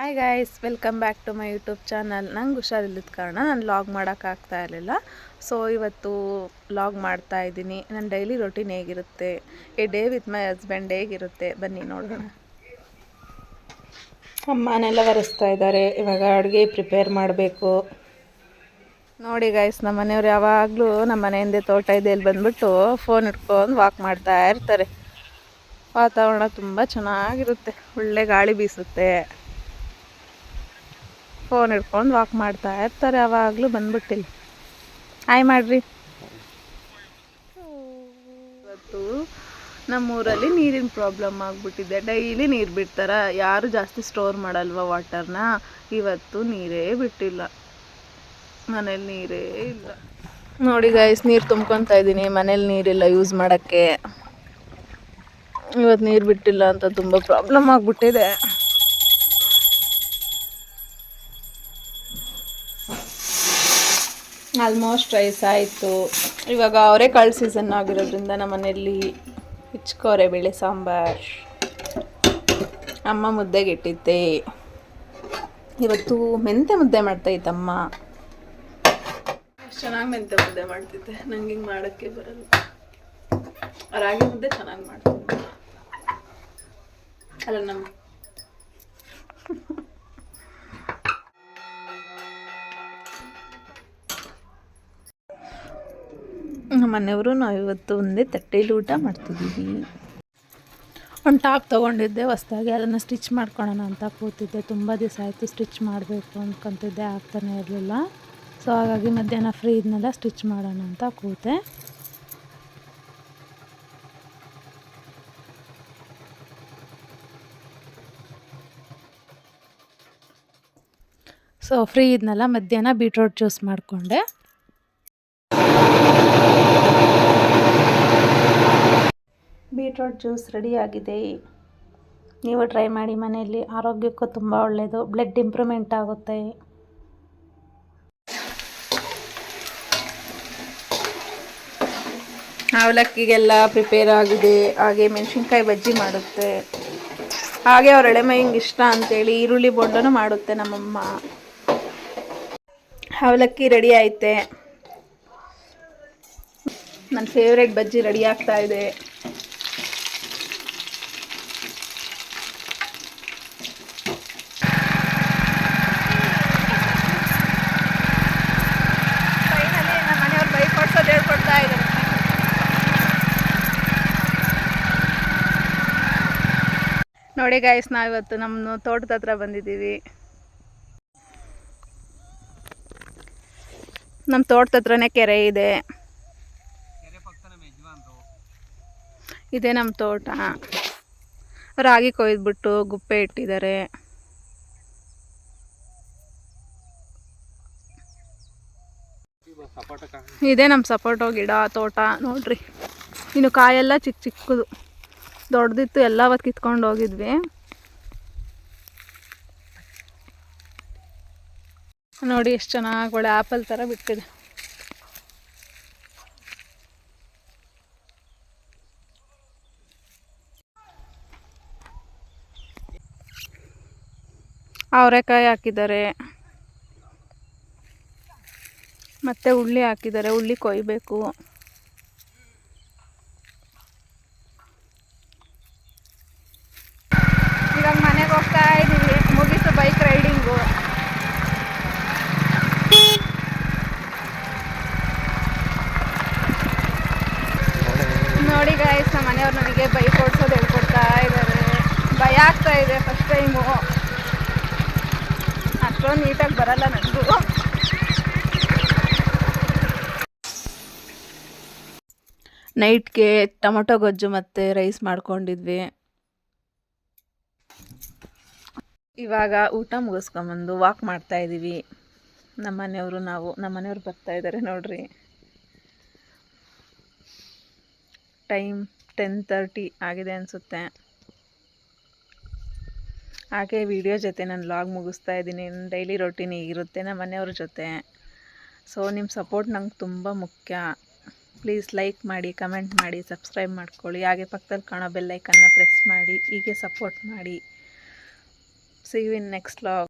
Hi guys, welcome back to my YouTube channel. ನಂಗೆ ಹುಷಾರಿಲ್ಲದ ಕಾರಣ ನಾನು ಲಾಗ್ ಮಾಡೋಕ್ಕಾಗ್ತಾ ಇರಲಿಲ್ಲ. ಸೊ ಇವತ್ತು ಲಾಗ್ ಮಾಡ್ತಾ ಇದ್ದೀನಿ. ನನ್ನ ಡೈಲಿ ರೊಟೀನ್ ಹೇಗಿರುತ್ತೆ, A day with my husband ಹೇಗಿರುತ್ತೆ ಬನ್ನಿ ನೋಡೋಣ. ಅಮ್ಮನೆಲ್ಲ ಒರೆಸ್ತಾ ಇದ್ದಾರೆ. ಇವಾಗ ಅಡುಗೆ ಪ್ರಿಪೇರ್ ಮಾಡಬೇಕು. ನೋಡಿ ಗೈಸ್, ನಮ್ಮ ಮನೆಯವ್ರು ಯಾವಾಗಲೂ ನಮ್ಮ ಮನೆ ಹಿಂದೆ ತೋಟ ಇದೆ ಇಲ್ಲಿ ಬಂದುಬಿಟ್ಟು ಫೋನ್ ಇಟ್ಕೊಂಡು ವಾಕ್ ಮಾಡ್ತಾ ಇರ್ತಾರೆ. ವಾತಾವರಣ ತುಂಬ ಚೆನ್ನಾಗಿರುತ್ತೆ, ಒಳ್ಳೆ ಗಾಳಿ ಬೀಸುತ್ತೆ. ಫೋನ್ ಹಿಡ್ಕೊಂಡು ವಾಕ್ ಮಾಡ್ತಾ ಇರ್ತಾರೆ ಯಾವಾಗಲೂ ಬಂದ್ಬಿಟ್ಟಿಲ್ಲ. ಹಾಯ್ ಮಾಡಿರಿ. ಇವತ್ತು ನಮ್ಮೂರಲ್ಲಿ ನೀರಿನ ಪ್ರಾಬ್ಲಮ್ ಆಗಿಬಿಟ್ಟಿದೆ. ಡೈಲಿ ನೀರು ಬಿಡ್ತಾರೆ, ಯಾರು ಜಾಸ್ತಿ ಸ್ಟೋರ್ ಮಾಡಲ್ವ ವಾಟರ್ನ. ಇವತ್ತು ನೀರೇ ಬಿಟ್ಟಿಲ್ಲ, ಮನೇಲಿ ನೀರೇ ಇಲ್ಲ. ನೋಡಿ ಗೈಸ್, ನೀರು ತುಂಬ್ಕೊತಾ ಇದ್ದೀನಿ. ಮನೇಲಿ ನೀರಿಲ್ಲ ಯೂಸ್ ಮಾಡೋಕ್ಕೆ. ಇವತ್ತು ನೀರು ಬಿಟ್ಟಿಲ್ಲ ಅಂತ ತುಂಬ ಪ್ರಾಬ್ಲಮ್ ಆಗಿಬಿಟ್ಟಿದೆ. ಆಲ್ಮೋಸ್ಟ್ ರೈಸ್ ಆಯಿತು. ಇವಾಗ ಅವರೆಕಾಳು ಸೀಸನ್ ಆಗಿರೋದ್ರಿಂದ ನಮ್ಮ ಮನೆಯಲ್ಲಿ ಹಿಚ್ಕೋರೆ ಬೇಳೆ ಸಾಂಬಾರು. ಅಮ್ಮ ಮುದ್ದೆಗೆ ಇಟ್ಟಿದ್ದೆ. ಇವತ್ತು ಮೆಂತ್ಯ ಮುದ್ದೆ ಮಾಡ್ತಾಯಿತ್ತಮ್ಮ. ಎಷ್ಟು ಚೆನ್ನಾಗಿ ಮೆಂತ್ಯ ಮುದ್ದೆ ಮಾಡ್ತಿದ್ದೆ. ನಂಗೆ ಹಿಂಗೆ ಮಾಡೋಕ್ಕೆ ಬರಲ್ಲ. ರಾಗಿ ಮುದ್ದೆ ಚೆನ್ನಾಗಿ ಮಾಡ್ತಿದ್ದೆ ಅಲ್ಲ ನಮ್ಮ ಮನೆಯವರು ನಾವು ಇವತ್ತು ಒಂದೇ ತಟ್ಟೆಯಲ್ಲಿ ಊಟ ಮಾಡ್ತಿದ್ದೀವಿ. ಒಂದು ಟಾಪ್ ತೊಗೊಂಡಿದ್ದೆ ಹೊಸ್ದಾಗಿ, ಅದನ್ನು ಸ್ಟಿಚ್ ಮಾಡ್ಕೊಳ್ಳೋಣ ಅಂತ ಕೂತಿದ್ದೆ. ತುಂಬ ದಿವಸ ಆಯಿತು ಸ್ಟಿಚ್ ಮಾಡಬೇಕು ಅಂದ್ಕೊತಿದ್ದೆ, ಆಗ್ತಾನೆ ಇರಲಿಲ್ಲ. ಸೊ ಹಾಗಾಗಿ ಮಧ್ಯಾಹ್ನ ಫ್ರೀ ಇದನ್ನೆಲ್ಲ ಸ್ಟಿಚ್ ಮಾಡೋಣ ಅಂತ ಕೂತೆ. ಸೊ ಫ್ರೀ ಇದನ್ನೆಲ್ಲ ಮಧ್ಯಾಹ್ನ ಬೀಟ್ರೋಟ್ ಜ್ಯೂಸ್ ಮಾಡಿಕೊಂಡೆ. ಬೀಟ್ರೋಟ್ ಜ್ಯೂಸ್ ರೆಡಿಯಾಗಿದೆ. ನೀವು ಟ್ರೈ ಮಾಡಿ ಮನೆಯಲ್ಲಿ. ಆರೋಗ್ಯಕ್ಕೂ ತುಂಬ ಒಳ್ಳೆಯದು, ಬ್ಲಡ್ ಇಂಪ್ರೂವ್ಮೆಂಟ್ ಆಗುತ್ತೆ. ಅವಲಕ್ಕಿಗೆಲ್ಲ ಪ್ರಿಪೇರ್ ಆಗಿದೆ. ಹಾಗೆ ಮೆಣಸಿನ್ಕಾಯಿ ಬಜ್ಜಿ ಮಾಡುತ್ತೆ. ಹಾಗೆ ಅವ್ರ ಎಳೆಮೈಂಗೆ ಇಷ್ಟ ಅಂತೇಳಿ ಈರುಳ್ಳಿ ಬೋಂಡನೂ ಮಾಡುತ್ತೆ ನಮ್ಮಮ್ಮ. ಅವಲಕ್ಕಿ ರೆಡಿ ಐತೆ. ನನ್ನ ಫೇವ್ರೆಟ್ ಬಜ್ಜಿ ರೆಡಿ ಆಗ್ತಾ ಇದೆ. ಫೈನಲಿ ನಮ್ಮ ಮನೆಯವ್ರು ಬೈಕ್ ಓಡಿಸೋದು ಹೇಳ್ಕೊಡ್ತಾ ಇದ್ದಾರೆ. ನೋಡಿ ಗೈಸ್, ನಾವಿವತ್ತು ನಮ್ಮ ತೋಟದ ಹತ್ರ ಬಂದಿದ್ದೀವಿ. ನಮ್ಮ ತೋಟದ ಹತ್ರನೇ ಕೆರೆ ಇದೆ. ಇದೇ ನಮ್ಮ ತೋಟ. ರಾಗಿ ಕೊಯ್ದುಬಿಟ್ಟು ಗುಪ್ಪೆ ಇಟ್ಟಿದ್ದಾರೆ. ಇದೇ ನಮ್ಮ ಸಪೋಟೊ ಗಿಡ ತೋಟ. ನೋಡ್ರಿ, ಇನ್ನು ಕಾಯೆಲ್ಲ ಚಿಕ್ಕ ಚಿಕ್ಕದು. ದೊಡ್ಡದಿತ್ತು, ಎಲ್ಲ ಅವತ್ತು ಕಿತ್ಕೊಂಡು ಹೋಗಿದ್ವಿ. ನೋಡಿ ಎಷ್ಟು ಚೆನ್ನಾಗಿ ಒಳ್ಳೆ ಆ್ಯಪಲ್ ಥರ ಬಿಟ್ಟಿದೆ. ಅವರೆಕಾಯಿ ಹಾಕಿದ್ದಾರೆ, ಮತ್ತು ಉಳ್ಳಿ ಹಾಕಿದ್ದಾರೆ. ಉಳ್ಳಿ ಕೊಯ್ಬೇಕು. ಇವಾಗ ಮನೆಗೆ ಹೋಗ್ತಾ ಇದ್ದೀವಿ. ಮುಗೀತು ಬೈಕ್ ರೈಡಿಂಗು. ನೋಡಿ ಗೈಸ್, ನಮ್ಮ ಮನೆಯವ್ರು ನನಗೆ ಬೈಕ್ ಓಡಿಸೋದು ಹೇಳ್ಕೊಡ್ತಾ ಇದ್ದಾರೆ. ಭಯ ಆಗ್ತಾ ಇದೆ ಫಸ್ಟ್ ಟೈಮು. ಅಷ್ಟೊಂದು ನೀಟಾಗಿ ಬರಲ್ಲ ನನಗೂ. ನೈಟ್ಗೆ ಟೊಮೊಟೊ ಗೊಜ್ಜು ಮತ್ತು ರೈಸ್ ಮಾಡ್ಕೊಂಡಿದ್ವಿ. ಇವಾಗ ಊಟ ಮುಗಿಸ್ಕೊಂಬಂದು ವಾಕ್ ಮಾಡ್ತಾಯಿದ್ದೀವಿ. ನಮ್ಮ ಮನೆಯವರು ಬರ್ತಾ ಇದ್ದಾರೆ ನೋಡ್ರಿ. ಟೈಮ್ 10:30 ಆಗಿದೆ ಅನಿಸುತ್ತೆ. ಹಾಗೆ ವಿಡಿಯೋ ಜೊತೆ ನಾನು ಲಾಗ್ ಮುಗಿಸ್ತಾ ಇದ್ದೀನಿ. ನನ್ನ ಡೈಲಿ ರೊಟೀನ್ ಹೀಗಿರುತ್ತೆ ನಮ್ಮ ಮನೆಯವ್ರ ಜೊತೆ. ಸೊ ನಿಮ್ಮ ಸಪೋರ್ಟ್ ನಂಗೆ ತುಂಬ ಮುಖ್ಯ. ಪ್ಲೀಸ್ ಲೈಕ್ ಮಾಡಿ, ಕಮೆಂಟ್ ಮಾಡಿ, ಸಬ್ಸ್ಕ್ರೈಬ್ ಮಾಡ್ಕೊಳ್ಳಿ. ಹಾಗೆ ಪಕ್ಕದಲ್ಲಿ ಕಾಣೋ ಬೆಲ್ಲೈಕನ್ನ ಪ್ರೆಸ್ ಮಾಡಿ. ಹೀಗೆ ಸಪೋರ್ಟ್ ಮಾಡಿ. See you in next vlog.